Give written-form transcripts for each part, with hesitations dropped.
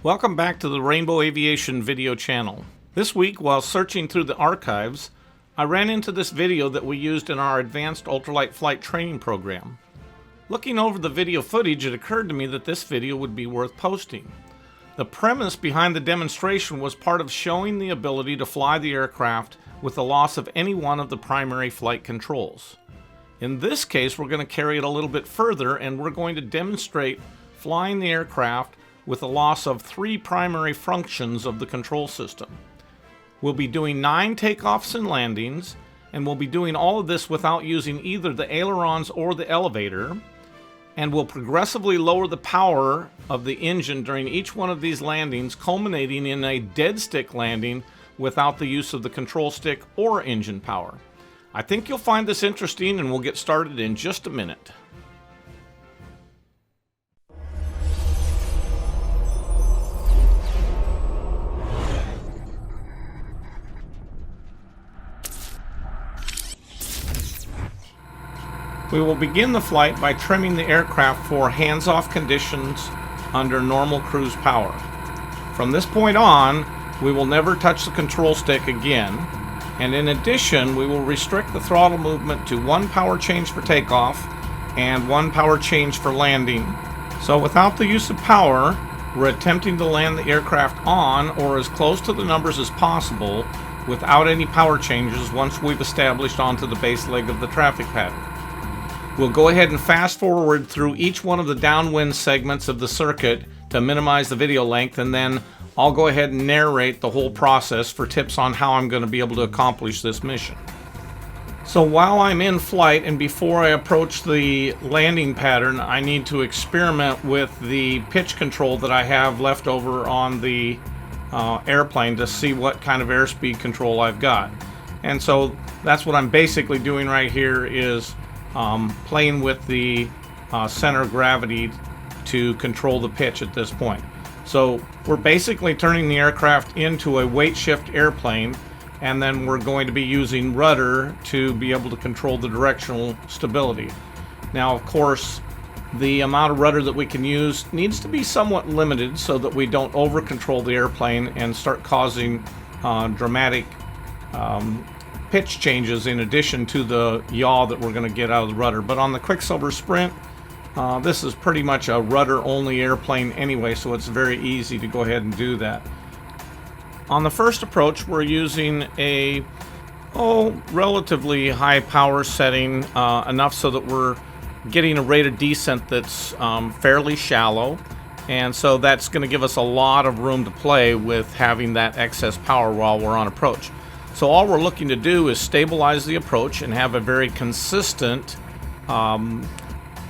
Welcome back to the Rainbow Aviation video channel. This week, while searching through the archives, I ran into this video that we used in our advanced ultralight flight training program. Looking over the video footage, it occurred to me that this video would be worth posting. The premise behind the demonstration was part of showing the ability to fly the aircraft with the loss of any one of the primary flight controls. In this case, we're going to carry it a little bit further, and we're going to demonstrate flying the aircraft with the loss of 3 primary functions of the control system. We'll be doing 9 takeoffs and landings, and we'll be doing all of this without using either the ailerons or the elevator, and we'll progressively lower the power of the engine during each one of these landings, culminating in a dead stick landing without the use of the control stick or engine power. I think you'll find this interesting, and we'll get started in just a minute. We will begin the flight by trimming the aircraft for hands-off conditions under normal cruise power. From this point on, we will never touch the control stick again, and in addition, we will restrict the throttle movement to 1 power change for takeoff and 1 power change for landing. So without the use of power, we're attempting to land the aircraft on or as close to the numbers as possible without any power changes once we've established onto the base leg of the traffic pattern. We'll go ahead and fast forward through each one of the downwind segments of the circuit to minimize the video length, and then I'll go ahead and narrate the whole process for tips on how I'm going to be able to accomplish this mission. So while I'm in flight and before I approach the landing pattern, I need to experiment with the pitch control that I have left over on the airplane to see what kind of airspeed control I've got. And so that's what I'm basically doing right here, is playing with the center of gravity to control the pitch at this point. So we're basically turning the aircraft into a weight shift airplane, and then we're going to be using rudder to be able to control the directional stability. Now, of course, the amount of rudder that we can use needs to be somewhat limited so that we don't over control the airplane and start causing dramatic pitch changes in addition to the yaw that we're going to get out of the rudder. But on the Quicksilver Sprint, this is pretty much a rudder only airplane anyway, so it's very easy to go ahead and do that. On the first approach, we're using a relatively high power setting, enough so that we're getting a rate of descent that's fairly shallow, and so that's going to give us a lot of room to play with having that excess power while we're on approach. So all we're looking to do is stabilize the approach and have a very consistent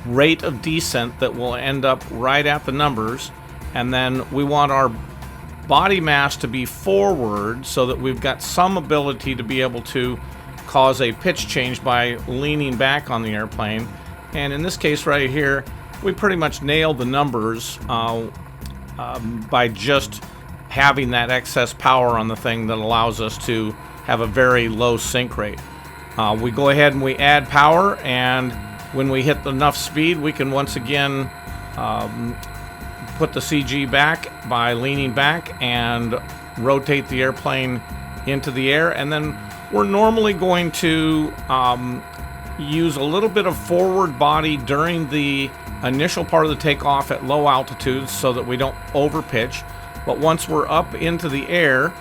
rate of descent that will end up right at the numbers. And then we want our body mass to be forward so that we've got some ability to be able to cause a pitch change by leaning back on the airplane. And in this case right here, we pretty much nailed the numbers by just having that excess power on the thing that allows us to have a very low sink rate. We go ahead and we add power, and when we hit enough speed, we can once again put the CG back by leaning back and rotate the airplane into the air. And then we're normally going to use a little bit of forward body during the initial part of the takeoff at low altitudes so that we don't overpitch. But once we're up into the air,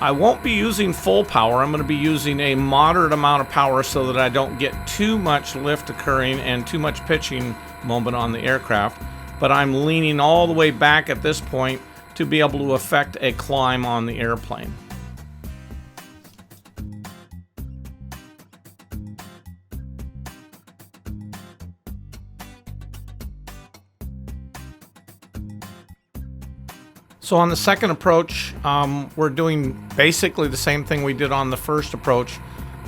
I won't be using full power. I'm going to be using a moderate amount of power so that I don't get too much lift occurring and too much pitching moment on the aircraft. But I'm leaning all the way back at this point to be able to affect a climb on the airplane. So on the second approach, we're doing basically the same thing we did on the first approach,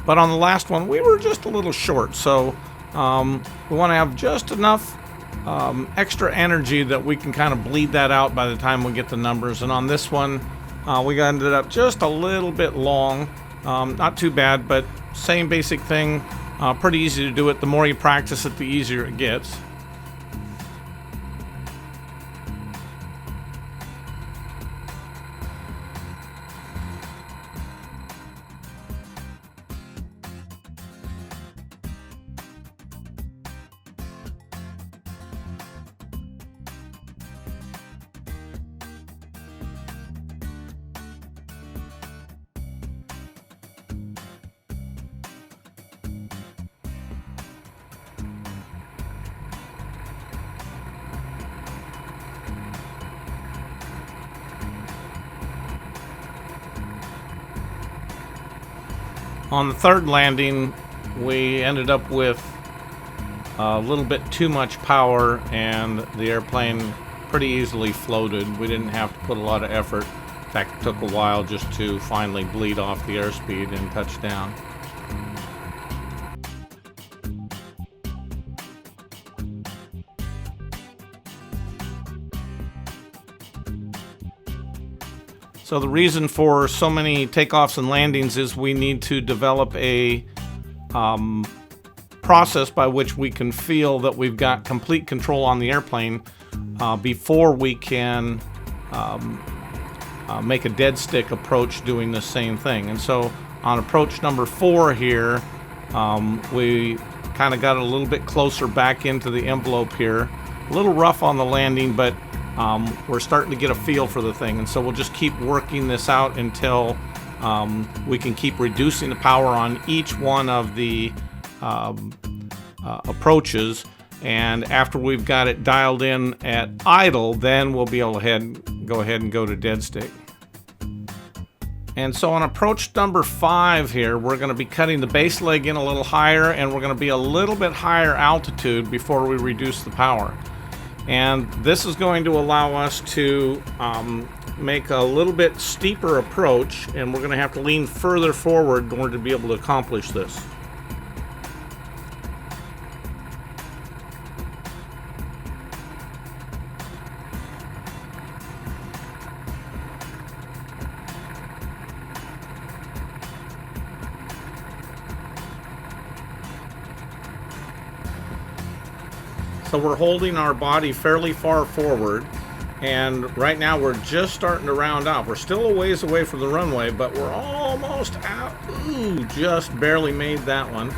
but on the last one we were just a little short. So we want to have just enough extra energy that we can kind of bleed that out by the time we get the numbers. And on this one, we ended up just a little bit long. Not too bad, but same basic thing. Pretty easy to do it. The more you practice it, the easier it gets. On the third landing, we ended up with a little bit too much power, and the airplane pretty easily floated. We didn't have to put a lot of effort. In fact, it took a while just to finally bleed off the airspeed and touch down. So the reason for so many takeoffs and landings is we need to develop a process by which we can feel that we've got complete control on the airplane before we can make a dead stick approach doing the same thing. And so on approach number 4 here, we kind of got a little bit closer back into the envelope here. A little rough on the landing, but we're starting to get a feel for the thing, and so we'll just keep working this out until we can keep reducing the power on each one of the approaches, and after we've got it dialed in at idle, then we'll be able to go ahead and go to dead stick. And so on approach number 5 here, we're going to be cutting the base leg in a little higher, and we're going to be a little bit higher altitude before we reduce the power. And this is going to allow us to make a little bit steeper approach, and we're going to have to lean further forward in order to be able to accomplish this. So we're holding our body fairly far forward, and right now we're just starting to round out. We're still a ways away from the runway, but we're almost out. Ooh, just barely made that one.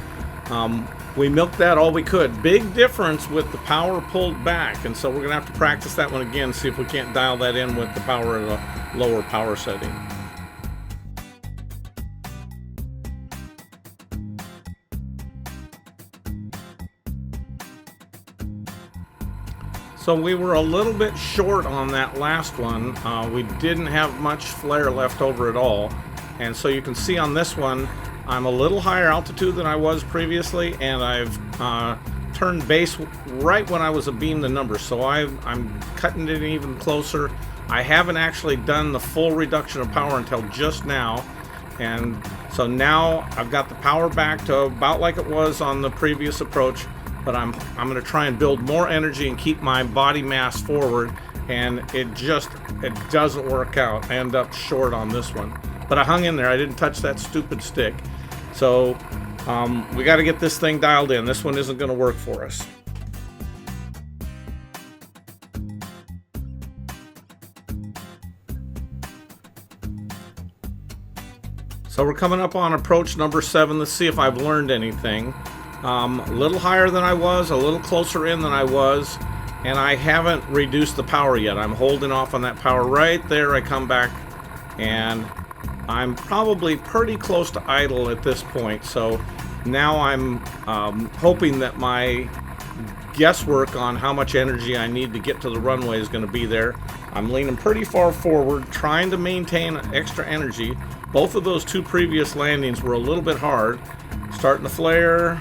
We milked that all we could. Big difference with the power pulled back, and so we're going to have to practice that one again, see if we can't dial that in with the power at a lower power setting. So we were a little bit short on that last one. We didn't have much flare left over at all. And so you can see on this one, I'm a little higher altitude than I was previously, and I've turned base right when I was abeam the numbers. So I'm cutting it even closer. I haven't actually done the full reduction of power until just now. And so now I've got the power back to about like it was on the previous approach. But I'm going to try and build more energy and keep my body mass forward, and it doesn't work out. I end up short on this one, but I hung in there. I didn't touch that stupid stick. So we got to get this thing dialed in. This one isn't going to work for us. So we're coming up on approach number 7. Let's see if I've learned anything. A little higher than I was, a little closer in than I was, and I haven't reduced the power yet. I'm holding off on that power right there. I come back, and I'm probably pretty close to idle at this point. So now I'm hoping that my guesswork on how much energy I need to get to the runway is going to be there. I'm leaning pretty far forward, trying to maintain extra energy. Both of those 2 previous landings were a little bit hard. Starting to flare,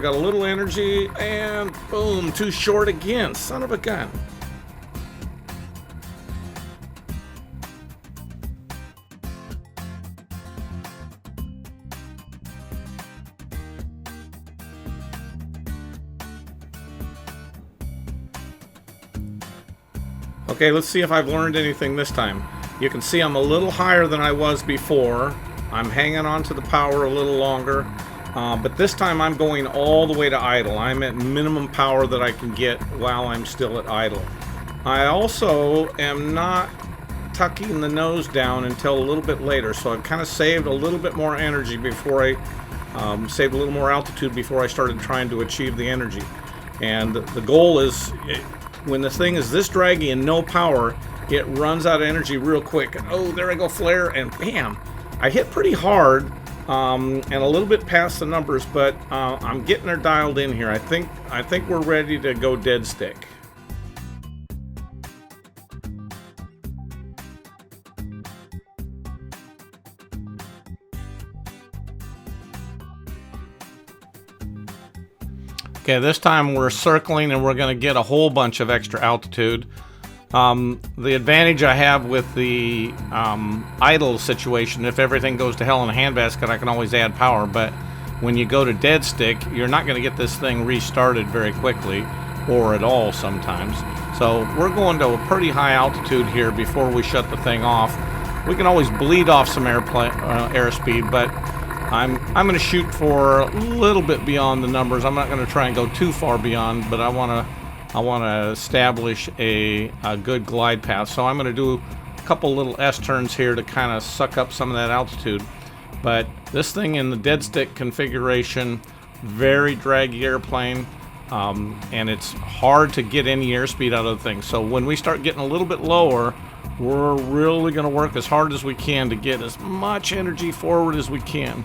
got a little energy, and boom, too short again. Son of a gun. Okay, let's see if I've learned anything this time. You can see I'm a little higher than I was before. I'm hanging on to the power a little longer. But this time I'm going all the way to idle. I'm at minimum power that I can get while I'm still at idle. I also am not tucking the nose down until a little bit later, so I've kind of saved a little bit more energy before I saved a little more altitude before I started trying to achieve the energy. And the goal is, when the thing is this draggy and no power, it runs out of energy real quick. Oh, there I go, flare, and bam! I hit pretty hard. And a little bit past the numbers, but I'm getting her dialed in here. I think we're ready to go dead stick. Okay, this time we're circling and we're going to get a whole bunch of extra altitude. The advantage I have with the idle situation, if everything goes to hell in a handbasket, I can always add power, but when you go to dead stick, you're not going to get this thing restarted very quickly, or at all sometimes. So we're going to a pretty high altitude here before we shut the thing off. We can always bleed off some airspeed, but I'm going to shoot for a little bit beyond the numbers. I'm not going to try and go too far beyond, but I want to establish a good glide path. So I'm going to do a couple little S-turns here to kind of suck up some of that altitude. But this thing in the dead stick configuration, very draggy airplane, and it's hard to get any airspeed out of the thing. So when we start getting a little bit lower, we're really going to work as hard as we can to get as much energy forward as we can.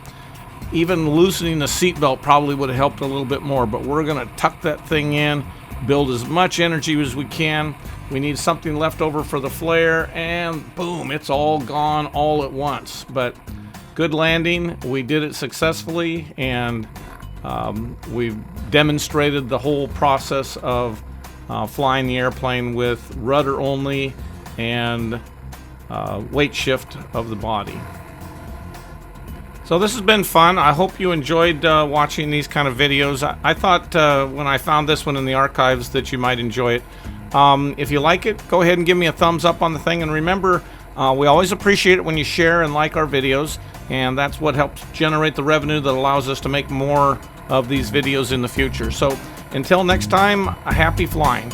Even loosening the seatbelt probably would have helped a little bit more, but we're going to tuck that thing in, build as much energy as we can. We need something left over for the flare, and boom, it's all gone all at once. But good landing. We did it successfully, and we've demonstrated the whole process of flying the airplane with rudder only and weight shift of the body. So this has been fun. I hope you enjoyed watching these kind of videos. I thought when I found this one in the archives that you might enjoy it. If you like it, go ahead and give me a thumbs up on the thing. And remember, we always appreciate it when you share and like our videos. And that's what helps generate the revenue that allows us to make more of these videos in the future. So until next time, happy flying.